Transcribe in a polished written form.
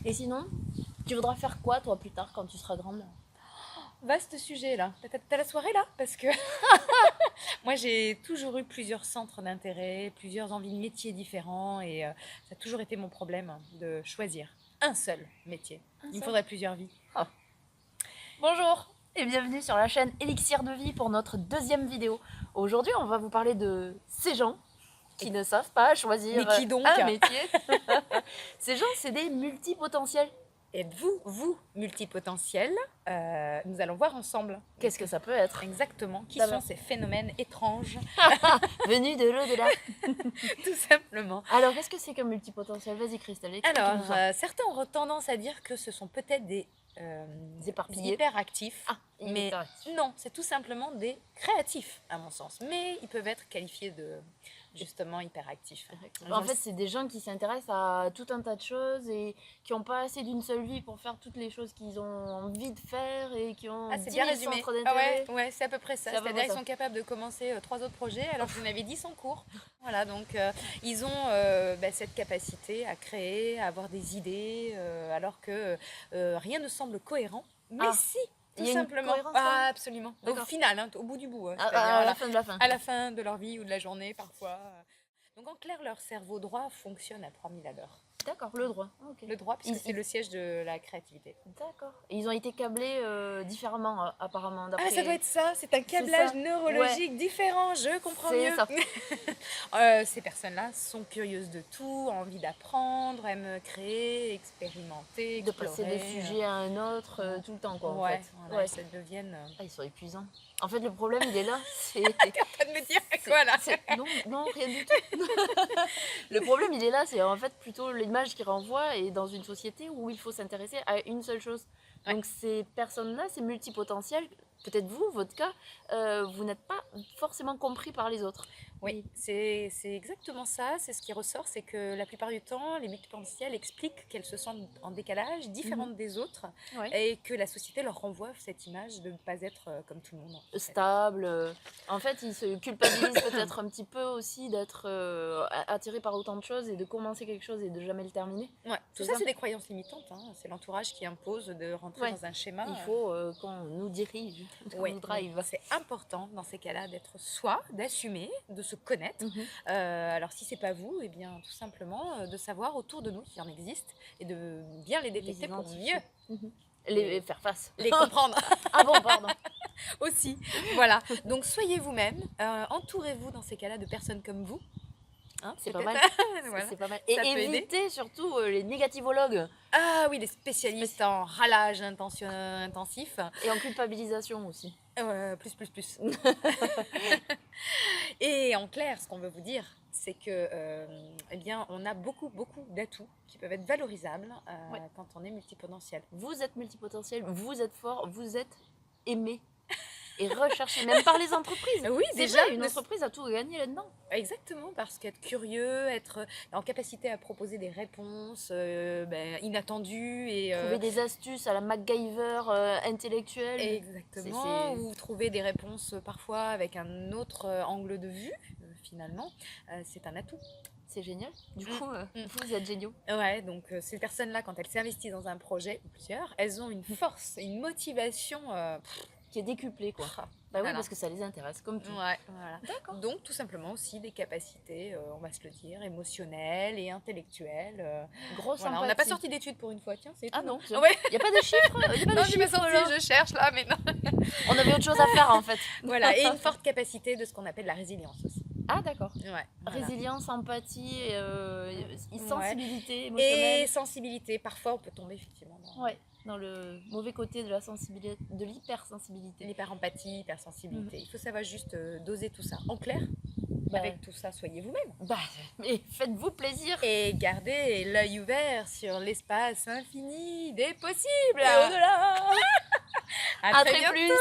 Et sinon, tu voudras faire quoi toi plus tard quand tu seras grande? Vaste sujet là. T'as la soirée là? Parce que moi j'ai toujours eu plusieurs centres d'intérêt, plusieurs envies de métiers différents et ça a toujours été mon problème de choisir un seul métier. Il me faudrait plusieurs vies. Oh. Bonjour et bienvenue sur la chaîne Elixir de Vie pour notre deuxième vidéo. Aujourd'hui, on va vous parler de ces gens qui ne savent pas choisir Mais qui donc? un métier. Ces gens, c'est des multipotentiels. Êtes-vous, vous, multipotentiel? Nous allons voir ensemble. Qu'est-ce que ça peut être? Exactement. Qui D'abord. sont ces phénomènes étranges? Venus de l'au-delà. Tout simplement. Alors, qu'est-ce que c'est qu'un multipotentiel? Vas-y Christelle, explique-nous Alors, ça. certains auront tendance à dire que ce sont peut-être des Éparpillés. hyperactifs. Ah, Mais hyperactifs. non, c'est tout simplement des créatifs, à mon sens. Mais ils peuvent être qualifiés de, justement, hyperactifs. En fait, c'est des gens qui s'intéressent à tout un tas de choses et qui n'ont pas assez d'une seule vie pour faire toutes les choses qu'ils ont envie de faire et qui ont c'est 10 bien 000 résumé. centres Ah d'intérêt. ouais, c'est à peu près ça. C'est à peu C'est-à-dire près qu'ils ça. sont capables de commencer 3 autres projets alors que vous en avez 10 en cours. Voilà, donc ils ont cette capacité à créer, à avoir des idées, alors que rien ne semble cohérent. Mais si, il tout y a une simplement. cohérence, quand même. Absolument. Au D'accord. final, hein, au bout du bout. À la fin de la fin. À la fin de leur vie ou de la journée parfois. Donc en clair, leur cerveau droit fonctionne à 3000 à l'heure. D'accord, le droit. Okay. Le droit, puisque c'est le siège de la créativité. D'accord. Et ils ont été câblés différemment, apparemment. Ah, ça doit être ça, c'est un câblage neurologique différent, je comprends mieux. Ça. Ces personnes-là sont curieuses de tout, ont envie d'apprendre, aiment créer, expérimenter, de explorer. passer d'un sujet à un autre tout le temps, quoi. Ouais, en fait. voilà, ça devienne... ils sont épuisants. En fait, le problème, il est là. C'est... T'as de me dire quoi, là? Non, rien du tout. Le problème, il est là. C'est en fait plutôt l'image qui renvoie et dans une société où il faut s'intéresser à une seule chose. Ouais. Donc, ces personnes-là, ces multipotentiels, peut-être vous, votre cas, vous n'êtes pas forcément compris par les autres. Oui, c'est exactement ça. C'est ce qui ressort, c'est que la plupart du temps, les multipotentiels expliquent qu'elles se sentent en décalage, différentes des autres, et que la société leur renvoie cette image de ne pas être comme tout le monde. Stable. En fait, ils se culpabilisent peut-être un petit peu aussi d'être attirés par autant de choses et de commencer quelque chose et de jamais le terminer. Ouais, tout ça, c'est des croyances limitantes. Hein. C'est l'entourage qui impose de rentrer dans un schéma. Il faut qu'on nous dirige, qu'on nous drive. C'est important dans ces cas-là d'être soi, d'assumer, de se connaître. Alors si c'est pas vous, eh bien tout simplement de savoir autour de nous qu'il en existe et de bien les détecter pour mieux les faire face, les comprendre. Ah bon, pardon. Aussi, voilà. Donc soyez vous-même, entourez-vous dans ces cas-là de personnes comme vous. Hein, c'est pas mal. Voilà. C'est pas mal. Et évitez surtout les négativologues. Ah oui, les spécialistes en râlage intensif. Et en culpabilisation aussi. Plus. Et en clair, ce qu'on veut vous dire, c'est que eh bien, on a beaucoup d'atouts qui peuvent être valorisables quand on est multipotentiel. Vous êtes multipotentiel, vous êtes fort, vous êtes aimé et recherché, même par les entreprises. Oui, déjà, une entreprise a tout gagné là-dedans. Exactement, parce qu'être curieux, être en capacité à proposer des réponses inattendues et trouver des astuces à la MacGyver intellectuelle. Exactement, ou trouver des réponses parfois avec un autre angle de vue, finalement, c'est un atout. C'est génial. Du coup, vous êtes géniaux. Ouais, donc ces personnes-là, quand elles s'investissent dans un projet ou plusieurs, elles ont une force, une motivation qui est décuplée, quoi. Bah oui, parce que ça les intéresse, comme tout. Ouais, voilà. D'accord. Donc, tout simplement aussi des capacités, on va se le dire, émotionnelles et intellectuelles. Grosse sympathie. On n'a pas sorti d'études pour une fois, tiens, c'est tout. Ah non, il n'y a pas de chiffres. Il n'y a pas de chiffres, je cherche là, mais non. On avait autre chose à faire, en fait. Voilà, et une forte capacité de ce qu'on appelle la résilience aussi. Ah d'accord. Ouais, résilience, empathie, sensibilité émotionnelle. Et sensibilité, parfois on peut tomber effectivement dans le mauvais côté de la sensibilité, de l'hypersensibilité. L'hyperempathie, l'hypersensibilité. Il faut savoir juste doser tout ça. En clair, avec tout ça, soyez vous-même. Mais faites-vous plaisir. Et gardez l'œil ouvert sur l'espace infini des possibles. Et au-delà. À très bientôt.